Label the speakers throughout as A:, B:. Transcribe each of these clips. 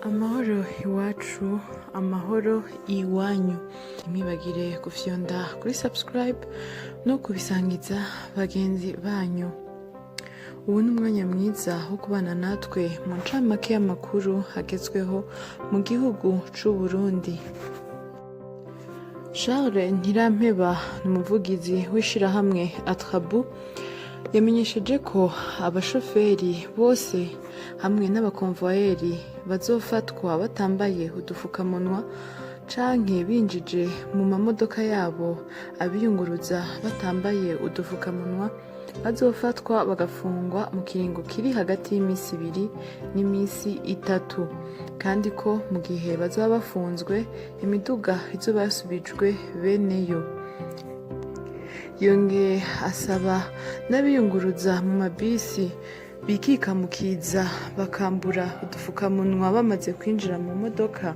A: Amahoro iwacu, amahoro iwanyu. Ntimwibagire gufyonda kuri subscribe no kubisangiza bagenzi banyu. Ubu ni umwanya mwiza wo kubana natwe mu ncamake y'amakuru hagezweho mu gihugu c'u Burundi. Charles Ntirampeba ni umuvugizi w'ishirahamwe Atrabu yamenyesheje ko abashoferi bose hamwe n'abakonvoyeri bazofatwa batambaye udufukamunwa canke binjije mu mamodoka yabo abiyunguruza batambaye udufukamunwa bazofatwa bagafungwa mu kiringo kiri hagati y'imisi 2 n'imisi 3, kandi ko mu gihe bazoba bafunzwe imiduga izoba yasubijwe beneyo. Yongeye asaba n'abiyunguruza mu mabisi bikikamukiza bakambura udufukamunwa bamaze kwinjira mu modoka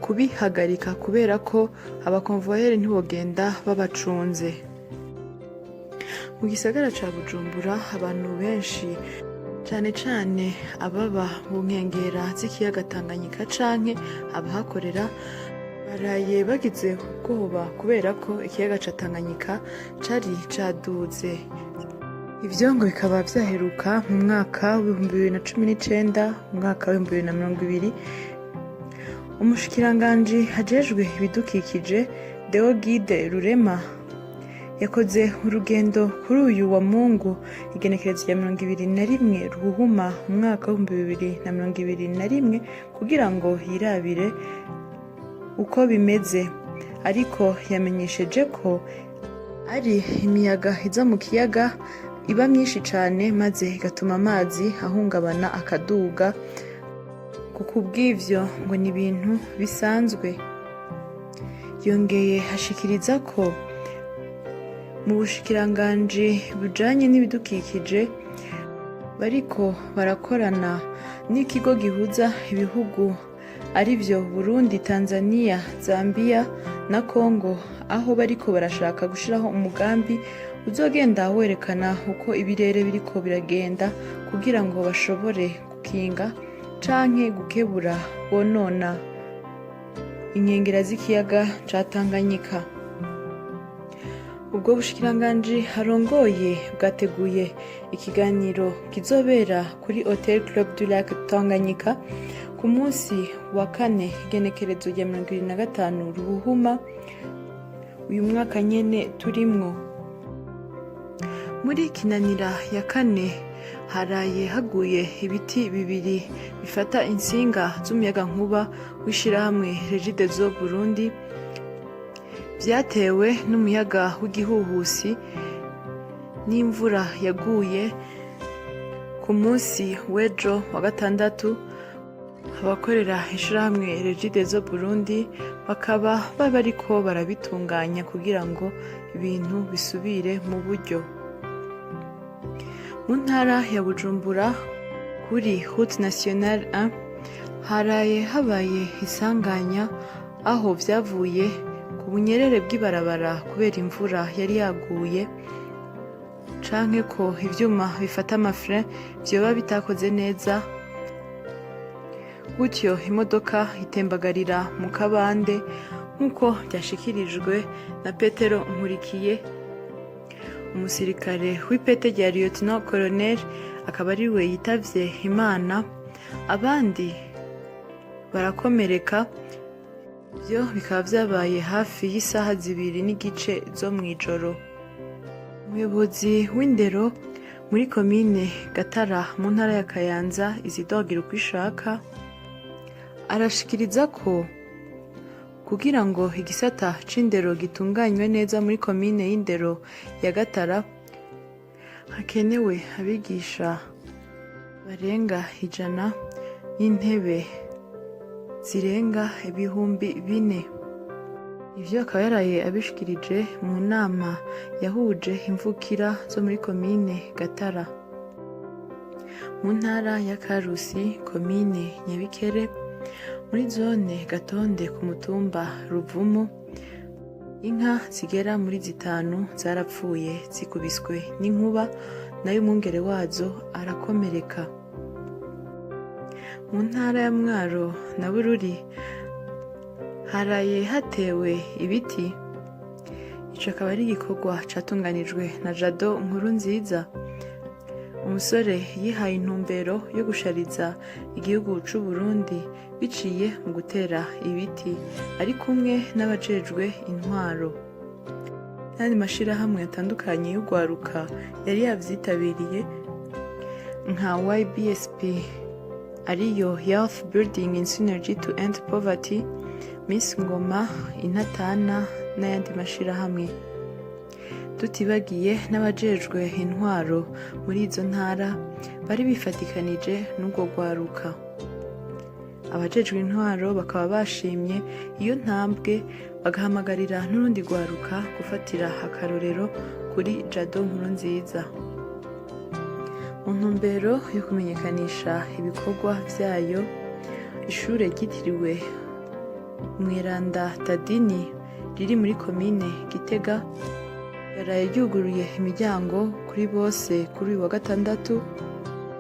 A: kubihagarika, kubera ko abakonvoyeri ntibogenda babacunze. Mu gisagara ca Bujumbura abantu benshi cane cane ababa mu nkengera z'ikiyaga Tanganyika canke abahakorera baraye bagize ubwoba kubera ko ikiyaga ca Tanganyika cari caduze. Ivyo ngo bikaba vyaheruka mu mwaka w'2019, mu mwaka w'2020. Umushikiranganji ajejwe ibidukikije Deogide Rurema yakoze urugendo kuri uyu wa Mungu igenekerezo rya 21 Ruhuhuma mu mwaka w'2021 kugira ngo yirabire uko bimeze, ariko yamenyesheje ko ari imiyaga iza mu kiyaga iba myinshi cane maze igatuma amazi ahungabana akaduga. Kuko ubw'ivyo ngo ni ibintu bisanzwe. Yongeye hashikiriza ko mu bushikiranganji bujanye n'ibidukikije bariko barakorana n'ikigo gihuza ibihugu arivyo Burundi, Tanzania, Zambia na Congo, aho bariko barashaka gushiraho umugambi uzogenda werekana uko ibirere biriko biragenda kugira ngo bashobore gukinga canke gukebura bonona inkengera z'ikiyaga ca Tanganyika. Ubwo bushikiranganji harongoye bwateguye ikiganiro kizobera kuri Hotel Club du Lac Tanganyika ku munsi wa 4 igenekerezo rya 25 Ruhuhuma uyu mwaka nyene turimwo. Muri kinanira ya 4 haraye haguye ibiti 2 bifata insinga z'umuyaga nkuba w'ishirahamwe Regideso Burundi, vyatewe n'umuyaga w'igihuhusi n'imvura yaguye ku munsi w'ejo wa 6. Abakorera ishirahamwe Regideso Burundi bakaba bariko barabitunganya kugira ngo ibintu bisubire mu buryo. Mu ntara ya Bujumbura kuri Route Nationale 1 haraye habaye isanganya aho vyavuye ku bunyerere bw'ibarabara kubera imvura yari yaguye canke ko ivyuma bifata amafrein vyoba bitakoze neza, gutyo imodoka itembagarira mu kabande nk'uko vyashikirijwe na Petero Nkurikiye, umusirikare w'ipete rya Lieutenant Colonel, akaba ari we yitavye Imana, abandi barakomereka. Ivyo bikaba vyabaye hafi y'isaha 2:30 zo mw'ijoro. Umuyobozi w'indero muri komine Gatara mu ntara ya Kayanza, Isidore Ukwishaka, arashikiriza ko kugira ngo igisata c'indero gitunganywe neza muri komine y'indero ya Gatara hakenewe abigisha barenga 100 n'intebe zirenga 4,000. Ivyo akaba yaraye abishikirije mu nama yahuje imvukira zo muri komine Gatara. Mu ntara ya Karusi, komine Nyabikere, muri zone Gatonde ku mutumba Ruvumu, inka zigera muri 5 zarapfuye zikubiswe n'inkuba, nayo umwungere wazo arakomereka. mu ntara ya Mwaro na Bururi haraye hatewe ibiti. Ico akaba ari igikorwa catunganijwe na Jado Nkurunziza, umusore yihaye intumbero yo gushariza igihugu c'u Burundi biciye mu gutera ibiti, ari kumwe n'abajejwe intwaro n'andi mashirahamwe atandukanye y'ugwaruka yari yavyitabiriye nka YBSP ariyo Youth Building in Synergy to End Poverty, Miss Ngoma, Intatana n'ayandi mashirahamwe. Tutibagiye n'abajejwe intwaro muri izo ntara bari bifatikanije n'ubwo gwaruka. Abajejwe intwaro bakaba bashimye iyo ntambwe, bagahamagarira n'urundi gwaruka gufatira akarorero kuri Jado Nkurunziza. Mu ntumbero yo kumenyekanisha ibikorwa vyayo, ishure ryitiriwe Mweranda Tadini riri muri komine Gitega yaraye ryuguruye imiryango kuri bose kuri uyu wa gatandatu.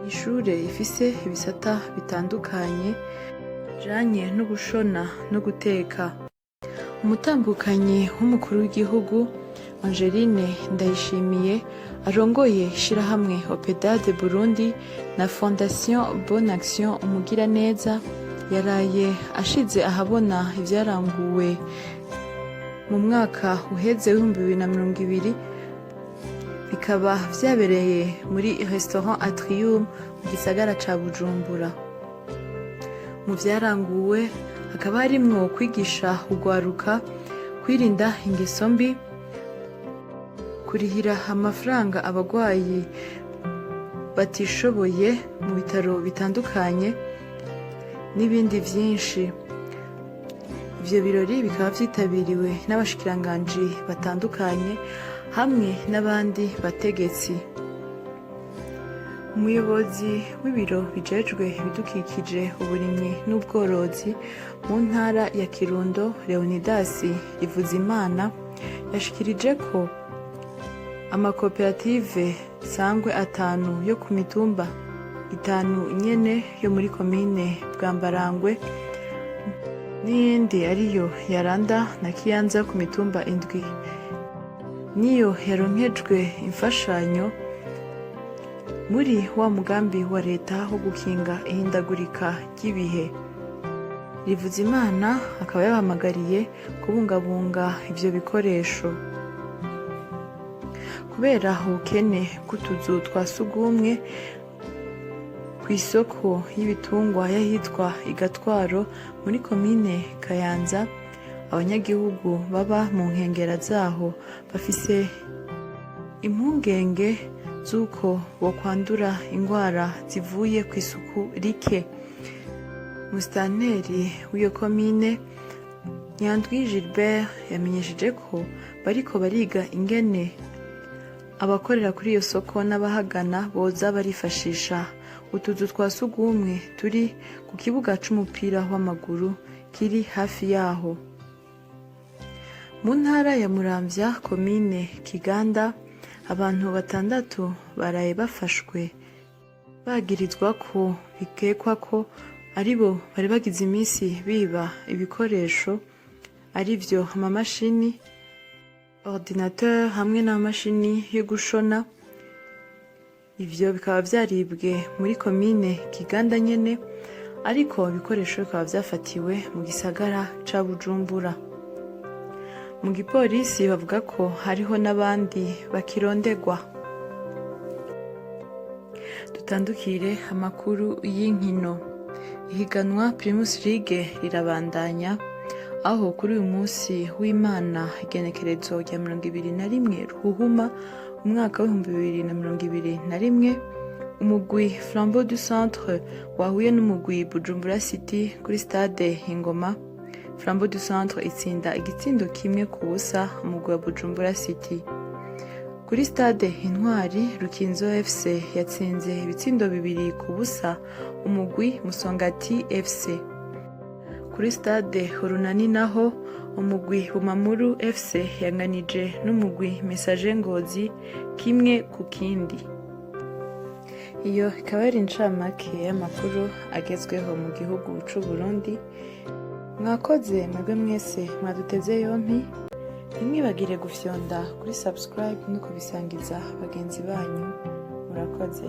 A: Ishure ifise ibisata bitandukanye bijanye no gushona no guteka. Umutambukanyi w'umukuru w'igihugu Angeline Ndayishimiye arongoye ishirahamwe Opedad Burundi na Fondation Bonne Action Umugiraneza yaraye ashize ahabona ivyaranguwe mu mwaka uheze w'2020, bikaba vyabereye muri Restaurant Atrium mu gisagara ca Bujumbura. Mu vyaranguwe hakaba harimwo kwigisha ugwaruka kwirinda ingeso mbi, kurihira amafaranga abagwayi batishoboye mu bitaro bitandukanye n'ibindi vyinshi. Ivyo birori bikaba vyitabiriwe n'abashikiranganji batandukanye hamwe n'abandi bategetsi. Umuyobozi w'ibiro bijejwe ibidukikije, uburimyi n'ubworozi mu ntara ya Kirundo, Leonidas Rivuzimana, yashikirije ko amakoperative sangwe 5 yo ku mitumba 5 nyene yo muri komine Bwambarangwe n'iyindi ariyo Yaranda na Kiyanza ku mitumba 7 niyo yaronkejwe imfashanyo muri wa mugambi wa leta wo gukinga ihindagurika ry'ibihe. Rivuzimana akaba yabahamagariye kubungabunga ivyo bikoresho kubera ubukene bw'utuzu twa sugumwe kw'isoko y'ibitungwa yahitwa Igatwaro muri komine Kayanza. Abanyagihugu baba mu nkengera zaho bafise impungenge z'uko bokwandura ingwara zivuye kw'isuku rike. Musitanteri w'iyo komine Nyandwi Gilbert yamenyesheje ko bariko bariga ingene abakorera kuri iyo soko n'abahagana boza barifashisha utuzu twa sugumwe turi ku kibuga c'umupira w'amaguru kiri hafi yaho. Mu ntara ya Muramvya, komine Kiganda, abantu 6 baraye bafashwe bagirizwa ko bikekwa ko aribo bari bagize imisi biba ibikoresho arivyo amamashini, ordinateur hamwe n'amamashini yo gushona. Ivyo bikaba vyaribwe muri komine Kiganda nyene, ariko ibikoresho bikaba vyafatiwe mu gisagara ca Bujumbura. Mu gipolisi bavuga ko hariho n'abandi bakirondegwa. Dutandukire amakuru y'inkino. Ihiganwa Primus League rirabandanya, aho kuri uyu munsi w'Imana igenekerezo rya 21 Ruhuhuma umwaka w'2021, umugwi Flambeau du Centre wahuye n'umugwi Bujumbura City kuri stade Ingoma. Flambeau du Centre itsinda igitsindo 1-0 umugwi wa Bujumbura City. Kuri stade Intwari, Rukinzo FC yatsinze ibitsindo 2-0 umugwi Musongati FC. Kuri stade Urunani naho umugwi Bumamuru FC yanganije n'umugwi Messager Ngozi 1-0. Iyo ikaba ari incamake y'amakuru agezweho mu gihugu c'u Burundi. Mwakoze mwebwe mwese mwaduteze yompi, ntimwibagire gufyonda kuri subscribe no kubisangiza bagenzi banyu. Murakoze.